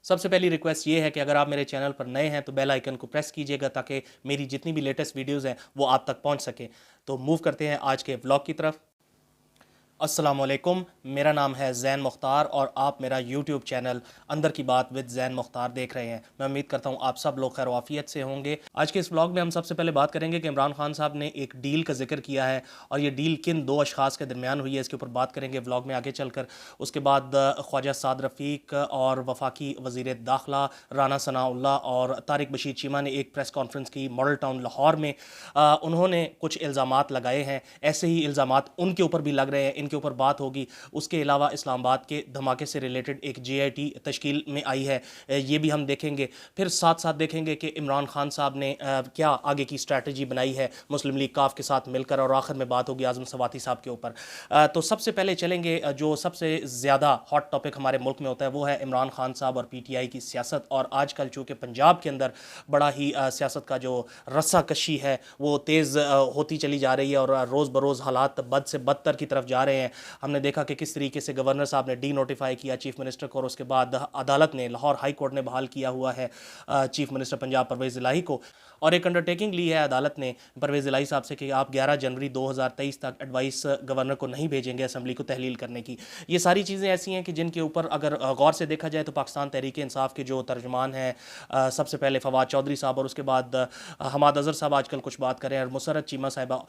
सबसे पहली रिक्वेस्ट ये है कि अगर आप मेरे चैनल पर नए हैं तो बेल आइकन को प्रेस कीजिएगा ताकि मेरी जितनी भी लेटेस्ट वीडियोस हैं वो आप तक पहुंच सके। तो मूव करते हैं आज के व्लॉग की तरफ। अस्सलामुअलैकुम, मेरा नाम है ज़ैन मुख्तार और आप मेरा यूट्यूब चैनल अंदर की बात विद ज़ैन मुख्तार देख रहे हैं। मैं उम्मीद करता हूँ आप सब लोग खैर वाफियत से होंगे। आज के इस व्लॉग में हम सबसे पहले बात करेंगे कि इमरान खान साहब ने एक डील का जिक्र किया है और ये डील किन दो अशखास के दरमियान हुई है इसके ऊपर बात करेंगे व्लॉग में आगे चलकर। उसके बाद ख्वाजा साद रफ़ीक और वफाकी वज़ीर दाखिला राना सनाउल्लाह और तारिक बशीर चीमा ने एक प्रेस कॉन्फ्रेंस की मॉडल टाउन लाहौर में। उन्होंने कुछ इल्ज़ामात लगाए हैं, ऐसे ही इल्ज़ामात उनके ऊपर भी लग रहे हैं, इनके ऊपर बात होगी। उसके अलावा इस्लामाबाद के धमाके से रिलेटेड एक JIT तश्कील में आई है, ये भी हम देखेंगे। फिर साथ साथ देखेंगे कि इमरान खान साहब ने क्या आगे की स्ट्रैटेजी बनाई है मुस्लिम लीग काफ के साथ मिलकर, और आखिर में बात होगी आज़म सवाती साहब के ऊपर। तो सबसे पहले चलेंगे, जो सबसे ज़्यादा हॉट टॉपिक हमारे मुल्क में होता है वो है इमरान खान साहब और PTI की सियासत। और आजकल चूँकि पंजाब के अंदर बड़ा ही सियासत का जो रस्सा कशी है वो तेज़ होती चली जा रही है और रोज़ बरोज़ हालात बद से बदतर की तरफ जा रहे हैं। हमने देखा कि किस तरीके से गवर्नर साहब ने डी नोटिफाई किया चीफ मिनिस्टर को और उसके बाद अदालत ने, लाहौर हाई कोर्ट ने बहाल किया हुआ है चीफ मिनिस्टर पंजाब परवेज़ इलाही को, और एक अंडरटेकिंग ली है अदालत ने परवेज़ इलाही साहब से कि आप 11 जनवरी 2023 तक एडवाइस गवर्नर को नहीं भेजेंगे असेंबली को तहलील करने की। ये सारी चीज़ें ऐसी हैं कि जिनके ऊपर अगर गौर से देखा जाए तो पाकिस्तान तहरीक इंसाफ के जो तर्जमान हैं, सबसे पहले फवाद चौधरी साहब और उसके बाद हमाद अज़हर साहब आजकल कुछ बात करें, और मुसरत चीमा साहिबा,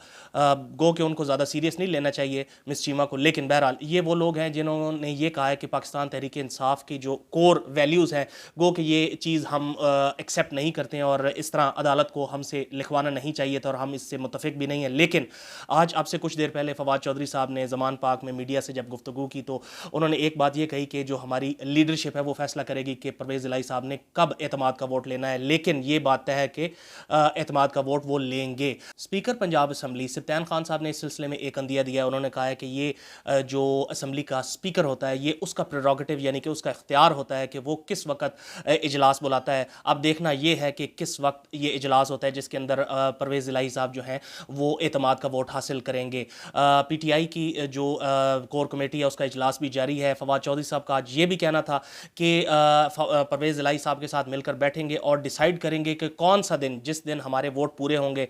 गो कि उनको ज़्यादा सीरियस नहीं लेना चाहिए मिस चीमा को, लेकिन बहरहाल ये वो लोग हैं जिन्होंने ये कहा है कि पाकिस्तान तहरीक इंसाफ की जो कोर वैल्यूज़ हैं, गो कि ये चीज़ हम एक्सेप्ट नहीं करते हैं और इस तरह अदालत को हमसे लिखवाना नहीं चाहिए था और हम इससे मुतफिक भी नहीं हैं। लेकिन आज आपसे कुछ देर पहले फवाद चौधरी साहब ने ज़मान पाक में मीडिया से जब गुफ्तगू की तो उन्होंने एक बात ये कही कि जो हमारी लीडरशिप है वो फैसला करेगी कि परवेज़ इलाही साहब ने कब एतमाद का वोट लेना है, लेकिन ये बात तय है कि एतमाद का वोट वो लेंगे। स्पीकर पंजाब असम्बली सिब्तान खान साहब ने इस सिलसिले में एक अंदिया दिया। उन्होंने कहा है कि ये जो असम्बली का स्पीकर होता है ये उसका प्रेरोगेटिव यानी कि उसका इख्तियार होता है कि वो किस वक्त इजलास बुलाता है। अब देखना ये है कि किस वक्त ये इजलास होता है जिसके अंदर परवेज़ इलाही साहब जो हैं वो एतमाद का वोट हासिल करेंगे। PTI की जो कोर कमेटी है उसका इजलास भी जारी है। फवाद चौधरी साहब का आज ये भी कहना था कि परवेज़ इलाही साहब के साथ मिलकर बैठेंगे और डिसाइड करेंगे कि कौन सा दिन, जिस दिन हमारे वोट पूरे होंगे।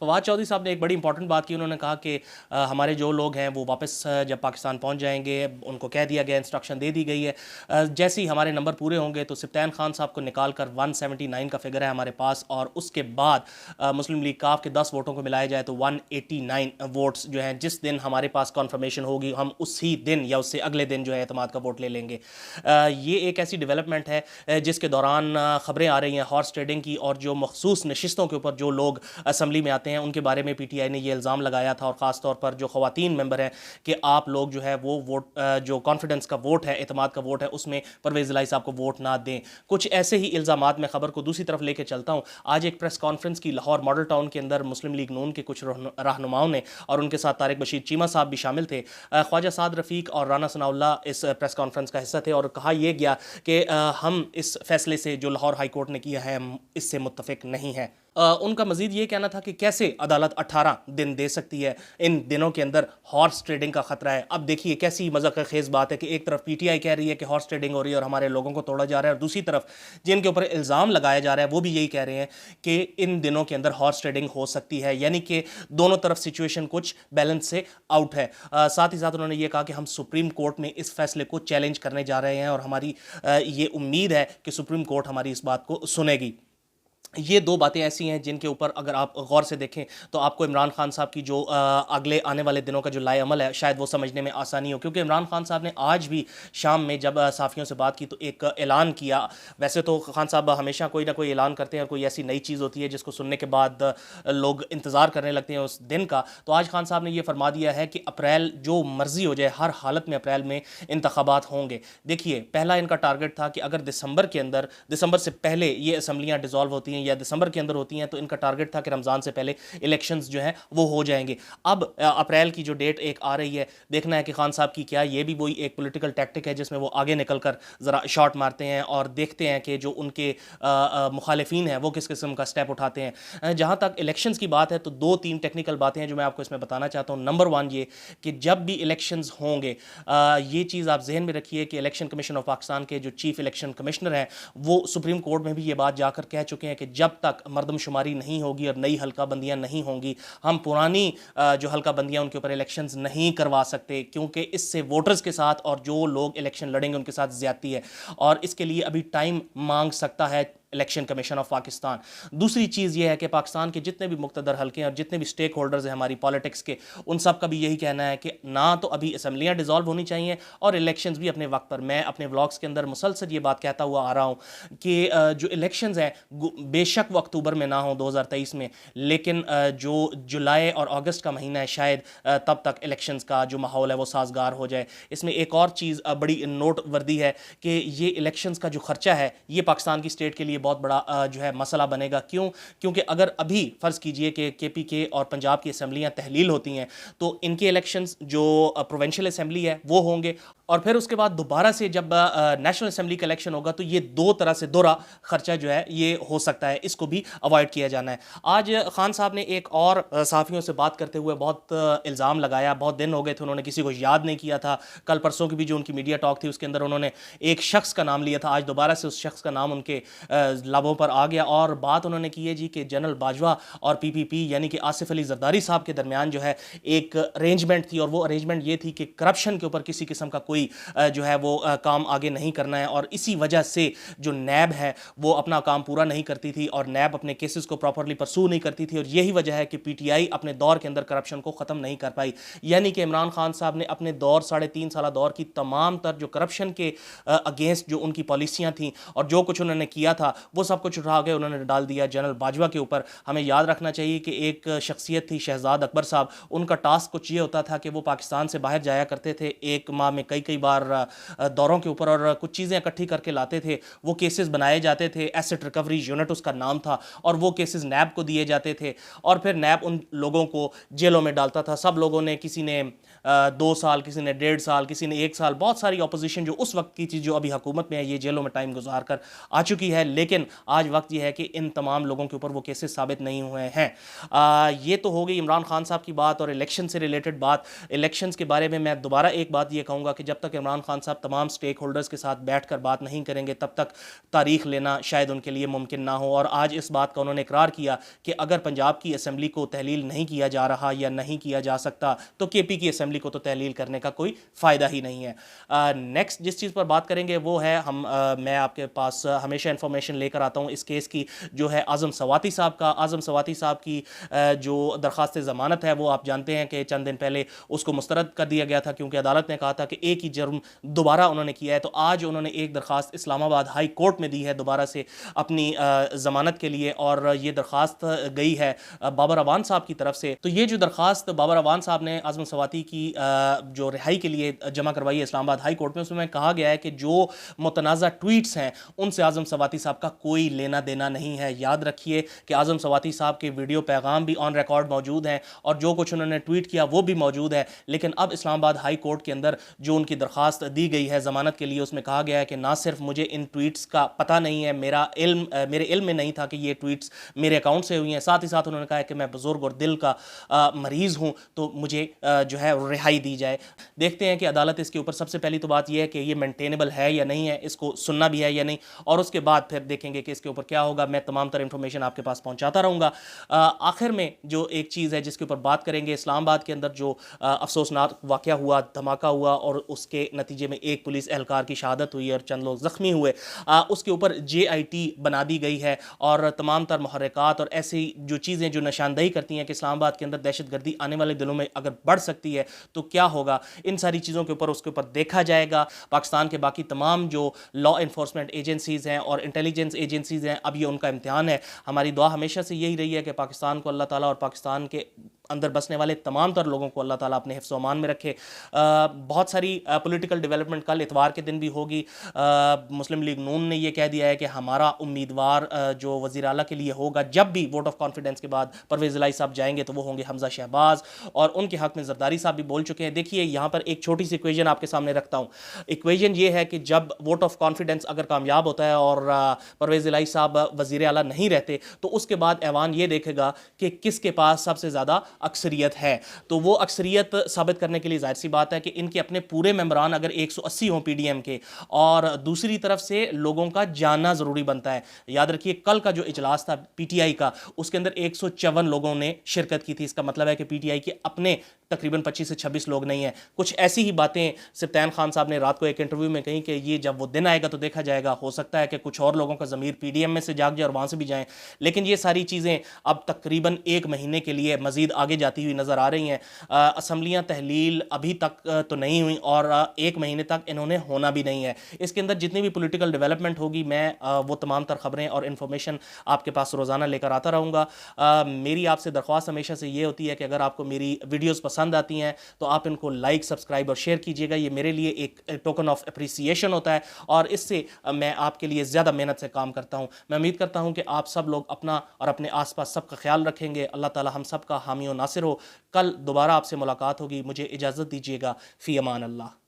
फवाद चौधरी साहब ने एक बड़ी इंपॉर्टेंट बात की। उन्होंने कहा कि हमारे जो लोग हैं वो वापस जब पाकिस्तान पहुंच जाएंगे, उनको कह दिया गया, इंस्ट्रक्शन दे दी गई है, जैसे ही हमारे नंबर पूरे होंगे तो सिब्तान खान साहब को निकाल कर 179 का फिगर है हमारे पास, और उसके बाद मुस्लिम लीग काफ के 10 वोटों को मिलाया जाए तो 189 वोट्स जो हैं, जिस दिन हमारे पास कॉन्फर्मेशन होगी हम उसी दिन या उससे अगले दिन जो है एतमाद का वोट ले लेंगे। ये एक ऐसी डेवलपमेंट है जिसके दौरान ख़बरें आ रही हैं हॉर्स ट्रेडिंग की, और जो मखसूस नशिस्तों के ऊपर जो लोग असम्बली में आते हैं उनके बारे में PTI ने ये इल्ज़ाम लगाया था, और ख़ास तौर पर जो ख़वातीन मेंबर हैं कि आप लोग जो है वो वोट, जो कॉन्फिडेंस का वोट है, एतमाद का वोट है, उसमें परवेज़ इलाही साहब को वोट ना दें। कुछ ऐसे ही इल्ज़ामात में ख़बर को दूसरी तरफ लेकर चलता हूँ। आज एक प्रेस कॉन्फ्रेंस की लाहौर मॉडल टाउन के अंदर मुस्लिम लीग नून के कुछ रहनुमाओं ने, और उनके साथ तारिक बशीर चीमा साहब भी शामिल थे, ख्वाजा साद रफ़ीक और राना सनाउल्लाह इस प्रेस कॉन्फ्रेंस का हिस्सा थे, और कहा यह गया कि हम इस फैसले से जो लाहौर हाई कोर्ट ने किया है हम इससे मुत्तफिक नहीं हैं। उनका मजीद ये कहना था कि कैसे अदालत 18 दिन दे सकती है, इन दिनों के अंदर हॉर्स ट्रेडिंग का खतरा है। अब देखिए कैसी मज़ाक खेज़ बात है कि एक तरफ PTI कह रही है कि हॉर्स ट्रेडिंग हो रही है और हमारे लोगों को तोड़ा जा रहा है, और दूसरी तरफ जिनके ऊपर इल्ज़ाम लगाया जा रहा है वो भी यही कह रहे हैं कि इन दिनों के अंदर हॉर्स ट्रेडिंग हो सकती है, यानी कि दोनों तरफ सिचुएशन कुछ बैलेंस से आउट है। साथ ही साथ उन्होंने ये कहा कि हम सुप्रीम कोर्ट में इस फैसले को चैलेंज करने जा रहे हैं और हमारी ये उम्मीद है कि सुप्रीम कोर्ट हमारी इस बात को सुनेगी। ये दो बातें ऐसी हैं जिनके ऊपर अगर आप गौर से देखें तो आपको इमरान खान साहब की जो अगले आने वाले दिनों का जो लाएअमल है शायद वो समझने में आसानी हो, क्योंकि इमरान खान साहब ने आज भी शाम में जब साफ़ियों से बात की तो एक ऐलान किया। वैसे तो खान साहब हमेशा कोई ना कोई ऐलान करते हैं और कोई ऐसी नई चीज़ होती है जिसको सुनने के बाद लोग इंतज़ार करने लगते हैं उस दिन का। तो आज खान साहब ने यह फरमा दिया है कि अप्रैल जो मर्ज़ी हो जाए, हर हालत में अप्रैल में इंतखाबात होंगे। देखिए, पहला इनका टारगेट था कि अगर दिसंबर के अंदर, दिसंबर से पहले ये असम्बलियाँ डिज़ोल्व होती हैं या दिसंबर के अंदर होती हैं, तो इनका टारगेट था कि रमज़ान से पहले इलेक्शंस जो हैं वो हो जाएंगे। अब अप्रैल की जो डेट एक आ रही है, देखना है कि खान साहब की क्या ये भी वही एक पॉलिटिकल टैक्टिक है जिसमें वो आगे निकल कर ज़रा शॉट मारते हैं और देखते हैं कि जो उनके मुखालिफिन हैं वो किस किस्म का स्टेप उठाते हैं। जहाँ तक इलेक्शंस की बात है तो 2-3 टेक्निकल बातें हैं जो मैं आपको इसमें बताना चाहता हूँ। नंबर 1 ये कि जब भी इलेक्शंस होंगे, ये चीज़ आप जहन में रखिए कि इलेक्शन कमीशन ऑफ पाकिस्तान के जो चीफ इलेक्शन कमिश्नर हैं वो सुप्रीम कोर्ट में भी ये बात जाकर कह चुके हैं कि जब तक मरदमशुमारी नहीं होगी और नई हल्का बंदियाँ नहीं होंगी, हम पुरानी जो हल्का बंदियाँ उनके ऊपर इलेक्शंस नहीं करवा सकते, क्योंकि इससे वोटर्स के साथ और जो लोग इलेक्शन लड़ेंगे उनके साथ ज्यादती है और इसके लिए अभी टाइम मांग सकता है इलेक्शन कमीशन ऑफ पाकिस्तान। दूसरी चीज़ ये है कि पाकिस्तान के जितने भी मुक़्तदर हल्के हैं और जितने भी स्टेक होल्डर्स हैं हमारी पॉलिटिक्स के, उन सब का भी यही कहना है कि ना तो अभी असम्बलियाँ डिज़ोल्व होनी चाहिए और इलेक्शंस भी अपने वक्त पर। मैं अपने व्लॉग्स के अंदर मुसलसल ये बात कहता हुआ आ रहा हूँ कि जो इलेक्शंस हैं बेशक वो अक्टूबर में ना हो 2023 में, लेकिन जो जुलाई और अगस्त का महीना है शायद तब तक इलेक्शंस का जो माहौल है वो साजगार हो जाए। इसमें एक और चीज़ बड़ी नोट वर्दी है कि ये इलेक्शंस का जो खर्चा है ये पाकिस्तान की स्टेट के लिए बहुत बड़ा जो है मसला बनेगा। क्यों? क्योंकि अगर अभी फ़र्ज़ कीजिए कि KPK और पंजाब की असम्बलियाँ तहलील होती हैं तो इनके इलेक्शंस जो प्रोविंशियल असम्बली है वो होंगे और फिर उसके बाद दोबारा से जब नेशनल असम्बली का इलेक्शन होगा तो ये दो तरह से दोहरा खर्चा जो है ये हो सकता है, इसको भी अवॉइड किया जाना है। आज खान साहब ने एक और सहाफ़ियों से बात करते हुए बहुत इल्ज़ाम लगाया, बहुत दिन हो गए थे उन्होंने किसी को याद नहीं किया था। कल परसों की भी जो उनकी मीडिया टॉक थी उसके अंदर उन्होंने एक शख्स का नाम लिया था, आज दोबारा से उस शख्स का नाम उनके लाभों पर आ गया और बात उन्होंने की है जी कि जनरल बाजवा और PPP यानी कि आसिफ अली जरदारी साहब के दरमियान जो है एक अरेंजमेंट थी और वो अरेंजमेंट ये थी कि करप्शन के ऊपर किसी किस्म का कोई जो है वो काम आगे नहीं करना है और इसी वजह से जो नैब है वो अपना काम पूरा नहीं करती थी और नैब अपने केसेस को प्रॉपरली परसू नहीं करती थी और यही वजह है कि PTI अपने दौर के अंदर करप्शन को ख़त्म नहीं कर पाई। यानी कि इमरान खान साहब ने अपने दौर 3.5 साल दौर की तमाम तर जो करप्शन के अगेंस्ट जो उनकी पॉलिसियाँ थीं और जो कुछ उन्होंने किया था वो सब कुछ उठा के उन्होंने डाल दिया जनरल बाजवा के ऊपर। हमें याद रखना चाहिए कि एक शख्सियत थी शहजाद अकबर साहब, उनका टास्क कुछ ये होता था कि वो पाकिस्तान से बाहर जाया करते थे एक माह में कई बार दौरों के ऊपर और कुछ चीज़ें इकट्ठी करके लाते थे। वो केसेस बनाए जाते थे, एसेट रिकवरी यूनिट उसका नाम था और वो केसेस नैब को दिए जाते थे और फिर नैब उन लोगों को जेलों में डालता था। सब लोगों ने, किसी ने 2 साल, किसी ने 1.5 साल, किसी ने 1 साल, बहुत सारी अपोजिशन जो उस वक्त की थी जो अभी हुकूमत में है ये जेलों में टाइम गुजार कर आ चुकी है। लेकिन आज वक्त ये है कि इन तमाम लोगों के ऊपर वो केसेस साबित नहीं हुए हैं। ये तो हो गई इमरान खान साहब की बात और इलेक्शन से रिलेटेड बात। इलेक्शंस के बारे में मैं दोबारा एक बात ये कहूँगा कि जब तक इमरान खान साहब तमाम स्टेक होल्डर्स के साथ बैठ कर बात नहीं करेंगे तब तक तारीख लेना शायद उनके लिए मुमकिन ना हो। और आज इस बात का उन्होंने इकरार किया कि अगर पंजाब की असम्बली को तहलील नहीं किया जा रहा या नहीं किया जा सकता तो KP की असम्बली को तो तहलील करने का कोई फ़ायदा ही नहीं है। नेक्स्ट जिस चीज़ पर बात करेंगे वो है मैं आपके पास हमेशा इन्फॉर्मेशन लेकर आता हूँ इस केस की, जो है आज़म सवाती साहब का। आज़म सवाती साहब की जो दरख्वास्त ज़मानत है वो आप जानते हैं कि चंद दिन पहले उसको मुस्तरद कर दिया गया था क्योंकि अदालत ने कहा था कि एक ही जुर्म दोबारा उन्होंने किया है। तो आज उन्होंने एक दरख्वास्त इस्लामाबाद हाई कोर्ट में दी है दोबारा से अपनी ज़मानत के लिए और ये दरख्वास्त गई है बाबर अवान साहब की तरफ से। तो ये जो दरख्वास्त बाबर अवान साहब ने आज़म सवाती की जो रिहाई के लिए जमा करवाई है इस्लामाबाद हाई कोर्ट में, उसमें कहा गया है कि जो मुतनाज़ा ट्वीट्स हैं उनसे आज़म सवाती साहब का कोई लेना देना नहीं है। याद रखिए कि आज़म सवाती साहब के वीडियो पैगाम भी ऑन रिकॉर्ड मौजूद हैं और जो कुछ उन्होंने ट्वीट किया वो भी मौजूद है। लेकिन अब इस्लामाबाद हाई कोर्ट के अंदर जो उनकी दरख्वास्त दी गई है ज़मानत के लिए उसमें कहा गया है कि ना सिर्फ मुझे इन ट्वीट्स का पता नहीं है, मेरे इल्म में नहीं था कि ये ट्वीट्स मेरे अकाउंट से हुई हैं, साथ ही साथ उन्होंने कहा है कि मैं बुजुर्ग और दिल का मरीज़ हूँ तो मुझे जो है रिहाई दी जाए। देखते हैं कि अदालत इसके ऊपर, सबसे पहली तो बात यह है कि ये मेंटेनेबल है या नहीं है, इसको सुनना भी है या नहीं, और उसके बाद फिर देखेंगे कि इसके ऊपर क्या होगा। मैं तमाम तरह इंफॉर्मेशन आपके पास पहुंचाता रहूँगा। आखिर में जो एक चीज़ है जिसके ऊपर बात करेंगे, इस्लामाबाद के अंदर जो अफसोसनाक वाक़या हुआ, धमाका हुआ और उसके नतीजे में एक पुलिस एहलकार की शहादत हुई और चंद लोग ज़ख्मी हुए, उसके ऊपर JIT बना दी गई है और तमाम तर मुहर्रिकात और ऐसी जो चीज़ें जो निशानदही करती हैं कि इस्लामाबाद के अंदर दहशतगर्दी आने वाले दिनों में अगर बढ़ सकती है तो क्या होगा, इन सारी चीज़ों के ऊपर उसके ऊपर देखा जाएगा। पाकिस्तान के बाकी तमाम जो लॉ इन्फोर्समेंट एजेंसीज़ हैं और इंटेलिजेंस एजेंसीज़ हैं, अब ये उनका इम्तिहान है। हमारी दुआ हमेशा से यही रही है कि पाकिस्तान को अल्लाह ताला और पाकिस्तान के अंदर बसने वाले तमाम तर लोगों को अल्लाह ताला अपने हिफ्ज़ व अमान में रखे। बहुत सारी पॉलिटिकल डेवलपमेंट कल इतवार के दिन भी होगी। मुस्लिम लीग नून ने यह कह दिया है कि हमारा उम्मीदवार जो वज़ीर आला के लिए होगा, जब भी वोट ऑफ कॉन्फिडेंस के बाद परवेज़ इलाही साहब जाएंगे तो वो होंगे हमज़ा शहबाज, और उनके हक़ में ज़रदारी साहब भी बोल चुके हैं। देखिए यहाँ पर एक छोटी सी इक्वेशन आपके सामने रखता हूँ। इक्वेशन ये है कि जब वोट ऑफ कॉन्फिडेंस अगर कामयाब होता है और परवेज़ इलाही साहब वज़ीर आला नहीं रहते, तो उसके बाद ऐवान ये देखेगा कि किसके पास सबसे ज़्यादा अक्सरियत है। तो वो अक्सरियत साबित करने के लिए जाहिर सी बात है कि इनके अपने पूरे मेंबरान अगर 180 हों पीडीएम के, और दूसरी तरफ से लोगों का जानना ज़रूरी बनता है। याद रखिए कल का जो इजलास था पीटीआई का, उसके अंदर 154 लोगों ने शिरकत की थी। इसका मतलब है कि पीटीआई के अपने तकरीबन 25 से 26 लोग नहीं हैं। कुछ ऐसी ही बातें सिब्तान खान साहब ने रात को एक इंटरव्यू में कही कि ये जब वो दिन आएगा तो देखा जाएगा, हो सकता है कि कुछ और लोगों का ज़मीर पीडीएम में से जाग जाए और वहाँ से भी जाएं। लेकिन ये सारी चीज़ें अब तकरीबन एक महीने के लिए मज़ीद आगे जाती हुई नज़र आ रही हैं। असम्बलियाँ तहलील अभी तक तो नहीं हुई और एक महीने तक इन्होंने होना भी नहीं है। इसके अंदर जितनी भी पॉलिटिकल डेवलपमेंट होगी, मैं वो तमाम तर ख़बरें और इन्फॉर्मेशन आपके पास रोज़ाना लेकर आता रहूँगा। मेरी आपसे दरख्वास्त हमेशा से ये होती है कि अगर आपको मेरी वीडियोज़ पसंद आती हैं तो आप इनको लाइक, सब्सक्राइब और शेयर कीजिएगा। ये मेरे लिए एक टोकन ऑफ अप्रिसिएशन होता है और इससे मैं आपके लिए ज़्यादा मेहनत से काम करता हूँ। मैं उम्मीद करता हूँ कि आप सब लोग अपना और अपने आसपास सबका ख्याल रखेंगे। अल्लाह ताला हम सब का हामी व नासिर हो। कल दोबारा आपसे मुलाकात होगी। मुझे इजाज़त दीजिएगा। फ़ी अमान अल्लाह।